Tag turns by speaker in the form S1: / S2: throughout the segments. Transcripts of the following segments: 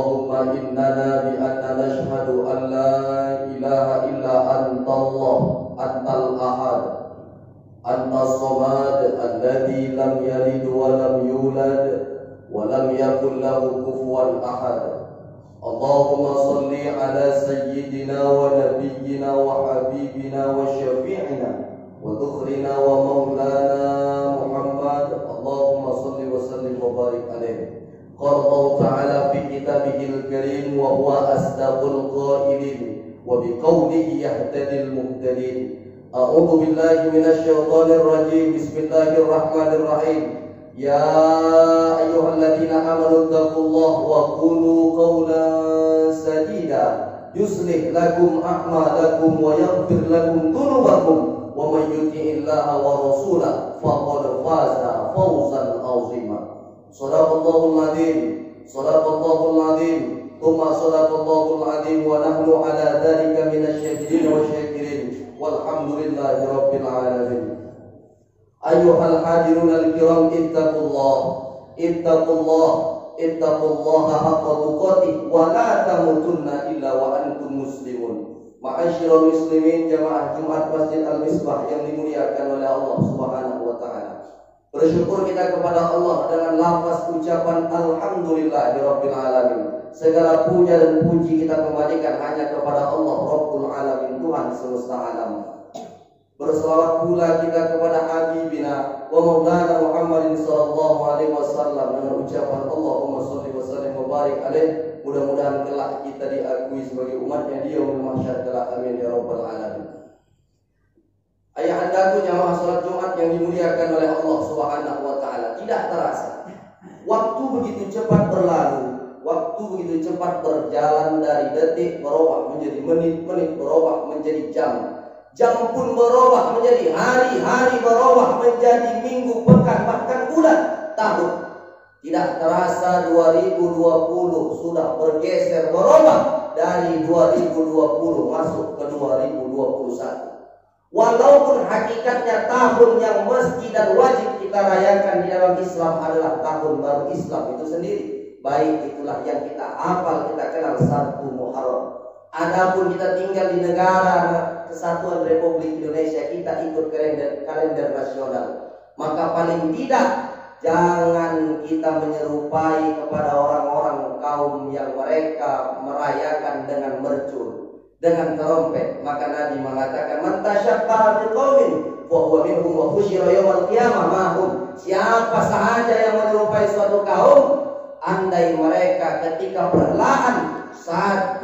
S1: Allahumma innana bi'anna nashhadu an la ilaha illa anta Allah, antal ahad, antas samad, alladhi lam yalid wa lam yulad wa lam yakul lahu kufuwan ahad. Allahumma salli ala sayyidina wa nabiyyina wa habibina wa syafi'ina wa dhukhrina wa maulana Muhammad. Allahumma salli wa sallim wa barik alaihi. Qala Allah ta'ala fi kitabihil karim wa huwa asdaqul qailin wa biqawlihi yahtadil muhtadin. A'udzu billahi minasy syaithanir rajim. Bismillahirrahmanirrahim. Ya ayyuhalladzina amanu taqullaha wa qulu qawlan sadida yuslih lakum a'malakum wa yaghfir lakum dhunubakum wa may yuti'illaha wa rasulahu faqad faza fawzan 'azima. Shadaqallahul adzim, shadaqallahul adzim, tsumma shadaqallahul adzim wa nahnu ala dzalika minasyahidin wa syakirin walhamdulillahi rabbil alamin. Ayyuhal hadirun al-kiram, ittaqullah, ittaqullah, ittaqullaha haqqa tuqatih wa la tamutunna illa wa antum muslimun. Ma'asyiral muslimin, jamaah Jumat Masjid Al-Misbah yang dimuliakan oleh Allah Subhanahu wa taala. Bersyukur kita kepada Allah dengan lafaz ucapan alhamdulillahirabbil alamin. Segala puja dan puji kita kembalikan hanya kepada Allah Rabbul alamin, Tuhan semesta alam. Berselawat pula kita kepada habibina wa maulana Muhammadin sallallahu alaihi wasallam dengan ucapan Allahumma shalli wa sallim wa barik alaihi. Mudah-mudahan kelak kita diakui sebagai umatnya dia di mahsyar kelak, amin ya rabbal alamin. Ayah andaku jamaah salat Jumat yang dimuliakan oleh Allah Subhanahu wa taala, tidak terasa waktu begitu cepat berlalu, waktu begitu cepat berjalan, dari detik berubah menjadi menit, menit berubah menjadi jam, jam pun berubah menjadi hari, hari berubah menjadi minggu, pekan, bahkan bulan, tahun. Tidak terasa 2020 sudah bergeser, berubah dari 2020 masuk ke 2021. Walaupun hakikatnya tahun yang mesti dan wajib kita rayakan di dalam Islam adalah tahun baru Islam itu sendiri. Baik itulah yang kita hafal, kita kenal 1 Muharram. Adapun kita tinggal di negara Kesatuan Republik Indonesia, kita ikut kalender nasional. Maka paling tidak jangan kita menyerupai kepada orang-orang kaum yang mereka merayakan dengan mercur, dengan trompet. Maka Nabi mengatakan, man tasyabbaha biqaumin fa huwa minhum wa husyira yaumil qiyamah ma'hum. Siapa sahaja yang menyerupai suatu kaum, andai mereka ketika perlahan 1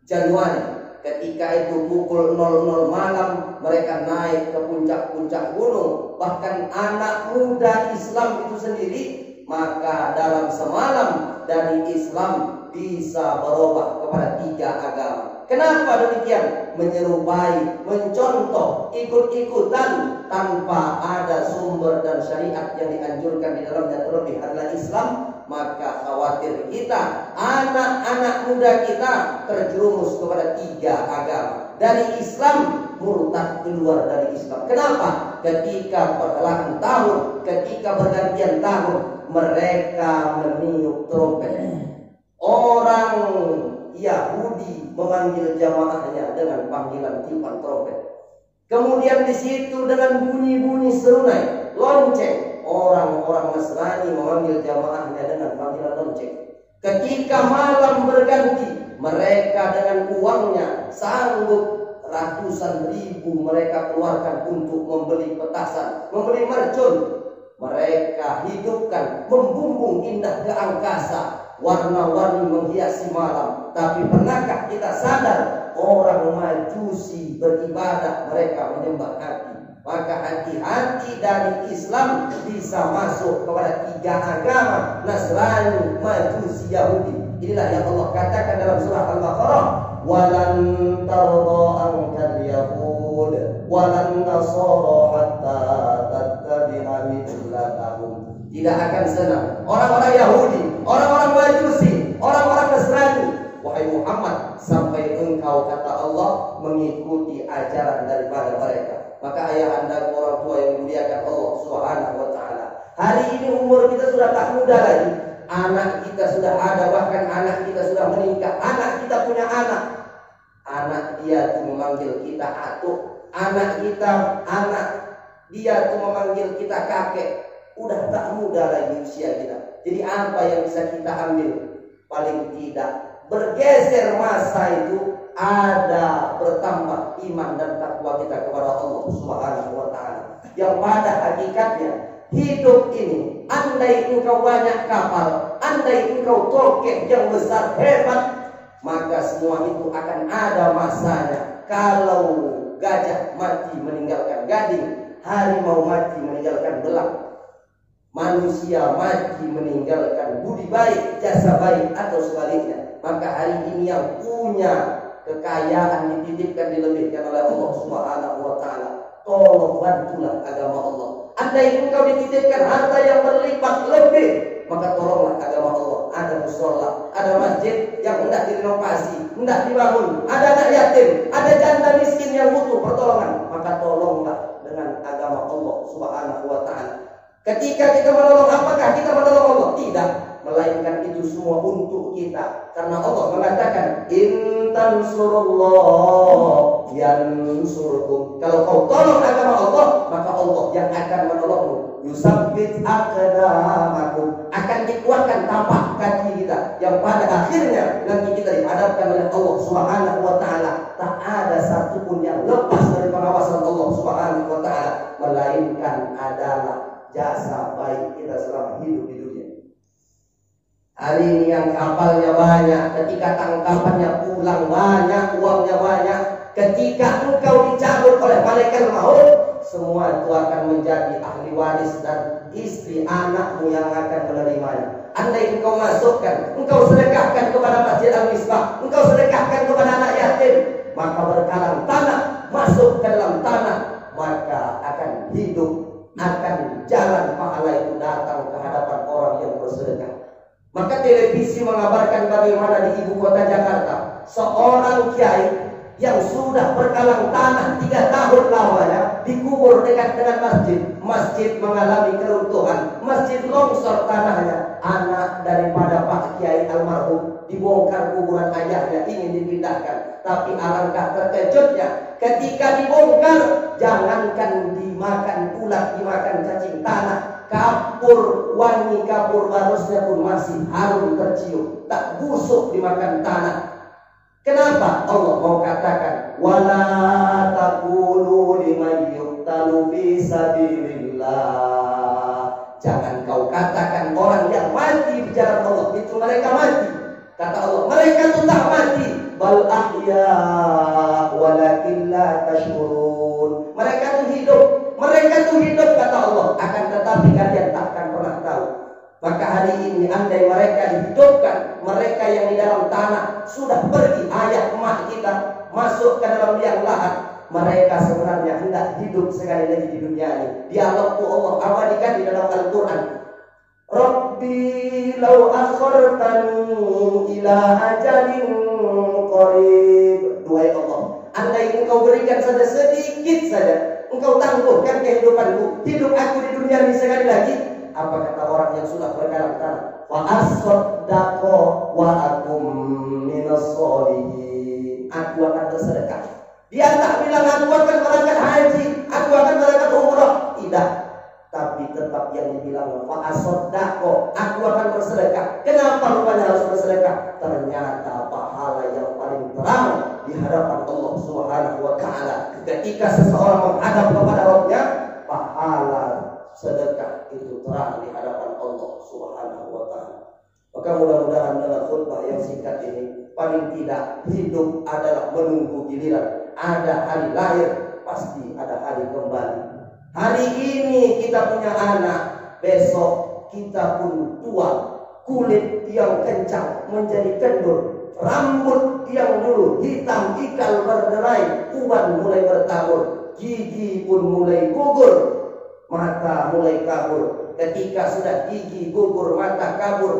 S1: Januari, ketika itu pukul 00 malam, mereka naik ke puncak-puncak gunung, bahkan anak muda Islam itu sendiri, maka dalam semalam dari Islam bisa berubah kepada 3 agama. Kenapa demikian? Menyerupai, mencontoh, ikut-ikutan tanpa ada sumber dan syariat yang dianjurkan di dalamnya, terlebih adalah Islam. Maka khawatir kita, anak-anak muda kita terjerumus kepada 3 agama. Dari Islam murtad keluar dari Islam. Kenapa? Ketika pertengahan tahun, ketika bergantian tahun, mereka meniup trompet. Orang Yahudi memanggil jamaahnya dengan panggilan tiupan trompet. Kemudian di situ dengan bunyi-bunyi serunai, lonceng, orang-orang Nasrani memanggil jamaahnya dengan panggilan lonceng. Ketika malam berganti, mereka dengan uangnya sanggup ratusan ribu mereka keluarkan untuk membeli petasan, membeli mercon. Mereka hidupkan, membumbung indah ke angkasa, warna-warni menghiasi malam. Tapi pernahkah kita sadar orang Majusi beribadah, mereka menyembah hati? Maka hati-hati dari Islam bisa masuk kepada 3 agama, Nasrani, Majusi, Yahudi. Inilah yang Allah katakan dalam surah Al-Baqarah, walan tarda ankal yahud walan nasara hatta tattabi'a millatahum. Tidak akan senang orang-orang Yahudi, orang-orang Majusi, orang-orang Nasrani, wahai Muhammad, sampai engkau, kata Allah, mengikuti ajaran daripada mereka. Maka ayah anda, orang tua yang memuliakan Allah Subhanahu wa taala, hari ini umur kita sudah tak muda lagi. anak kita sudah ada, bahkan anak kita sudah menikah, anak kita punya anak. Anak dia tuh memanggil kita atuk, anak dia tuh memanggil kita kakek. Udah tak muda lagi usia kita. Jadi apa yang bisa kita ambil? Paling tidak bergeser masa itu ada bertambah iman dan takwa kita kepada Allah Subhanahu wa taala. Yang pada hakikatnya hidup ini, andai engkau banyak kapal, andai engkau tokek yang besar hebat, maka semua itu akan ada masanya. Kalau gajah mati meninggalkan gading, harimau mati meninggalkan belang, manusia mati meninggalkan budi baik, jasa baik, atau sebaliknya, maka hari ini yang punya kekayaan dititipkan, dilebihkan oleh Allah Subhanahu wa taala. Tolong bantulah agama Allah. Andai engkau dititipkan harta yang berlipat lebih, maka tolonglah agama Allah. Ada musola, ada masjid yang hendak direnovasi, hendak dibangun, ada anak yatim, ada janda miskin yang butuh pertolongan, maka tolonglah dengan agama Allah Subhanahu wa taala. Ketika kita menolong, apakah kita menolong Allah? Tidak, melainkan itu semua untuk kita. Karena Allah mengatakan, in tansurullah yansurkum. Kalau kau tolong agama Allah, maka Allah yang akan menolongmu. Yusabbit aqdamakum, akan dikuatkan tapak kaki kita, yang pada akhirnya nanti kita dihadapkan oleh Allah Subhanahu wa taala. Tak ada satupun yang lepas dari pengawasan Allah Subhanahu wa taala, melainkan adalah jasa baik kita selama hidup di dunia. Hari ini yang kapalnya banyak, ketika tangkapannya pulang banyak, uangnya banyak, ketika engkau dicabut oleh malaikat maut, semua itu akan menjadi ahli waris dan istri anakmu yang akan menerimanya. Andai engkau masukkan, engkau sedekahkan kepada Masjid Al-Misbah, engkau sedekahkan kepada anak yatim, maka berkalang tanah masuk ke dalam tanah, maka akan hidup, akan jalan pahala itu datang ke hadapan orang yang bersedekah. Maka televisi mengabarkan bagaimana di ibu kota Jakarta seorang kiai yang sudah berkalang tanah 3 tahun lamanya dikubur dekat dengan masjid. Masjid mengalami keruntuhan, masjid longsor tanahnya. Anak daripada Pak Kiai almarhum dibongkar kuburan ayahnya, ingin dipindahkan. Tapi alangkah terkejutnya ketika dibongkar, jangankan dimakan ulat, dimakan cacing tanah, kapur, wangi kapur barusnya pun masih harum tercium, tak busuk dimakan tanah. Kenapa? Allah mau katakan, wala taqulu liman yuqtalu fi sabilillah. Jangan kau katakan orang yang mati di jalan Allah itu mereka mati. Kata Allah, mereka itu tak mati, bal ahya walakin la tashurun. Mereka itu hidup kata Allah, akan tetapi kalian tak akan pernah tahu. Maka hari ini andai mereka dihidupkan, mereka yang di dalam tanah sudah pergi, ayah emak kita masuk ke dalam liang lahat, mereka sebenarnya hendak hidup sekali lagi di dunia ini. Dialog Allah abadikan di dalam Al-Quran. Rabbi law akhartani ila ajalin qarib. Duhai Allah, andai engkau berikan saja sedikit saja, engkau tangguhkan kehidupanku, hidup aku di dunia ini sekali lagi. Apa kata orang yang sudah berkalang tanah? Wa asaddaqo wa akum minas sholihin. Aku akan bersedekah. Dia tak bilang aku akan berangkat haji, aku akan berangkat umrah. Tidak. Tapi tetap yang dibilang wa asaddaqo, aku akan bersedekah. Kenapa rupanya harus bersedekah? Ternyata pahala yang paling terang di hadapan Allah Subhanahu wa taala. Ketika seseorang menghadap kepada Rabbnya, pahala sedekah itu terang di hadapan Allah Subhanahu wa taala. Maka mudah-mudahan dalam khutbah yang singkat ini, paling tidak hidup adalah menunggu giliran. Ada hari lahir, pasti ada hari kembali. Hari ini kita punya anak, besok kita pun tua. Kulit yang kencang menjadi kendur, rambut yang dulu hitam ikal berderai, uban mulai bertabur, gigi pun mulai gugur, mata mulai kabur. Ketika sudah gigi gugur, mata kabur,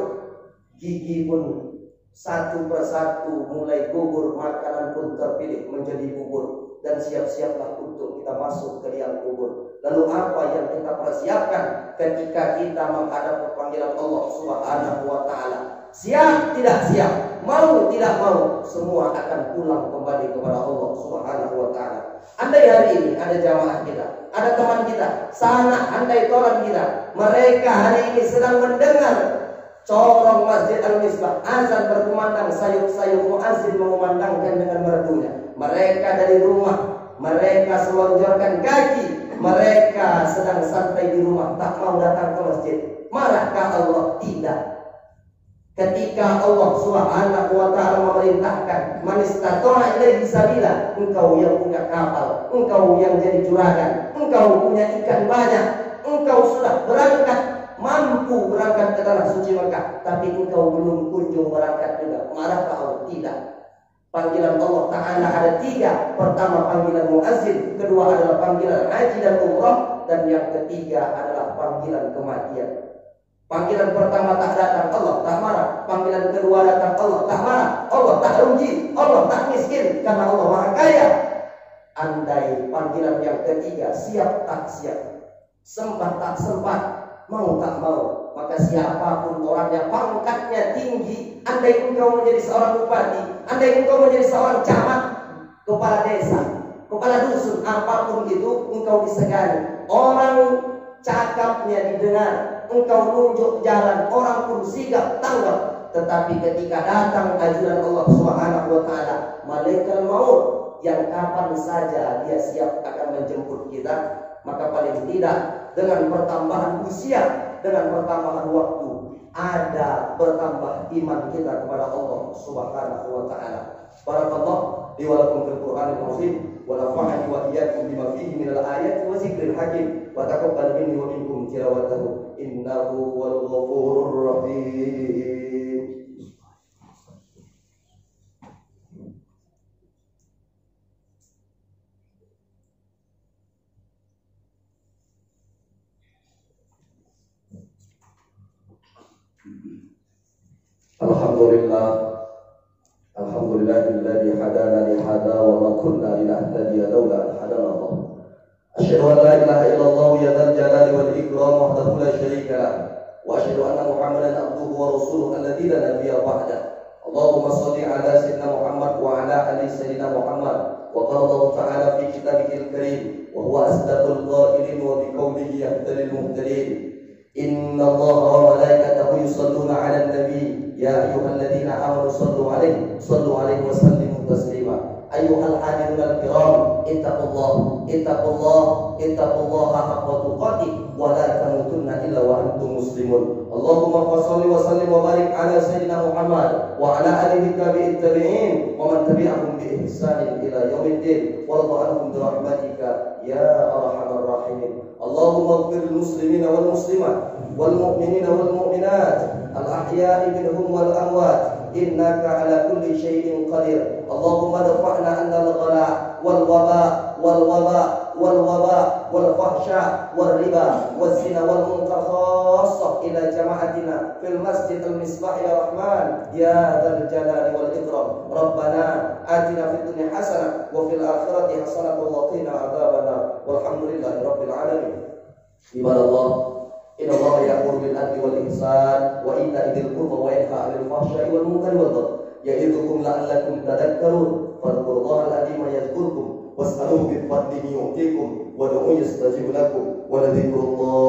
S1: gigi pun satu persatu mulai gugur, makanan pun terpilih menjadi bubur. dan siap-siaplah untuk kita masuk ke liang kubur. Lalu apa yang kita persiapkan ketika kita menghadap panggilan Allah Subhanahu wa taala? Siap tidak siap, mau tidak mau, semua akan pulang kembali kepada Allah Subhanahu wa taala. Andai hari ini ada jamaah kita, ada teman kita, sana andai tolan kita, mereka hari ini sedang mendengar corong Masjid Al-Misbah, azan berkumandang, sayup-sayup muazzin mengumandangkan dengan merdunya. Mereka dari rumah, mereka selonjorkan kaki, mereka sedang santai di rumah, tak mau datang ke masjid. Marahkah Allah? Tidak. Ketika Allah Subhanahu wa taala memerintahkan, "Man istata'a ilaihi sabila," engkau yang punya kapal, engkau yang jadi juragan, engkau punya ikan banyak, engkau sudah berangkat, mampu berangkat ke tanah suci Mekah, tapi engkau belum kunjung berangkat juga. Marahkah Allah? Tidak. Panggilan Allah Ta'ala ada 3. Pertama panggilan muazzin, kedua adalah panggilan haji dan umrah, dan yang ketiga adalah panggilan kematian. Panggilan pertama tak datang, Allah tak marah. Panggilan kedua datang, Allah tak marah. Allah tak rugi, Allah tak miskin, karena Allah Maha Kaya. Andai panggilan yang ketiga, siap tak siap, sempat tak sempat, mau tak mau, maka siapapun orangnya, pangkatnya tinggi, andai engkau menjadi seorang bupati, andai engkau menjadi seorang camat, kepala desa, kepala dusun, apapun itu, engkau disegani. Orang cakapnya didengar, engkau nunjuk jalan, orang pun sigap tanggap. Tetapi ketika datang ajudan Allah Subhanahu wa taala, malaikat maut yang kapan saja dia siap akan menjemput kita, maka paling tidak dengan pertambahan usia, dengan pertambahan waktu, ada bertambah iman kita kepada Allah Subhanahu wa taala. Barakallahu li wa lakum fil Qur'anil Azim wa nafa'ani wa iyyakum bima fihi minal ayati wa zikril hakim wa taqabbal minni wa minkum tilawatahu innahu wal ghafurur rahim. Alhamdulillahilladzi hadana li hadza wa ma kunna linahtadiya laula an hadana Allah. Asyhadu an la ilaha illallah ya dzal jalali wal ikram wahdahu la syarika lah. Wa asyhadu anna Muhammadan abduhu wa rasuluhu alladzi la nabiyya ba'da. Allahumma shalli ala sayyidina Muhammad wa ala ali sayyidina Muhammad. Wa qala Allah ta'ala fi kitabihil karim wa huwa asdaqul qailin wa bi qawlihi yahdil muhtadin. Inna Allaha wa malaikatahu yusalluna 'alan nabi. Ya ayyuhalladzina amanu sallu 'alaihi wa sallimu taslima. Ayyuhal hadirun al-kiram, ittaqullaha haqqa tuqatih wa la tamutunna illa wa antum muslimun. Allahumma shalli wa sallim wa barik ala sayyidina Muhammad wa ala alihi tabi'in wa man tabi'ahum bi ihsanin ila yaumiddin warḍa anhum bi rahmatika ya arhamar rahimin. Allahumma ighfir lil muslimina wal muslimat wal mu'minina wal mu'minat al-ahya'i minhum wal amwat innaka ala kulli syai'in qadir. Allahumma dafa'na 'anil ghala wal waba wal fahsya wal riba wal zina wal munkar khassah ila jama'atina fil masjid al-misbah ya rahman ya dzal jalali wal ikram. Rabbana atina fid dunya hasanah wa fil akhirati hasanah wa qina adzabannar. Walhamdulillahi rabbil alamin. Ibadallah, inna Allah ya'muru bil 'adli wal ihsan wa ita'i dzil qurba wa yanha 'anil fahsya'i wal munkari wal baghi ya'idzukum la'allakum tadhakkarun. Fadhkurullaha al-'azima yadhkurkum was'aluhu bi fadlihi yu'tikum wa du'u yastajib lakum wa la dzikrullahi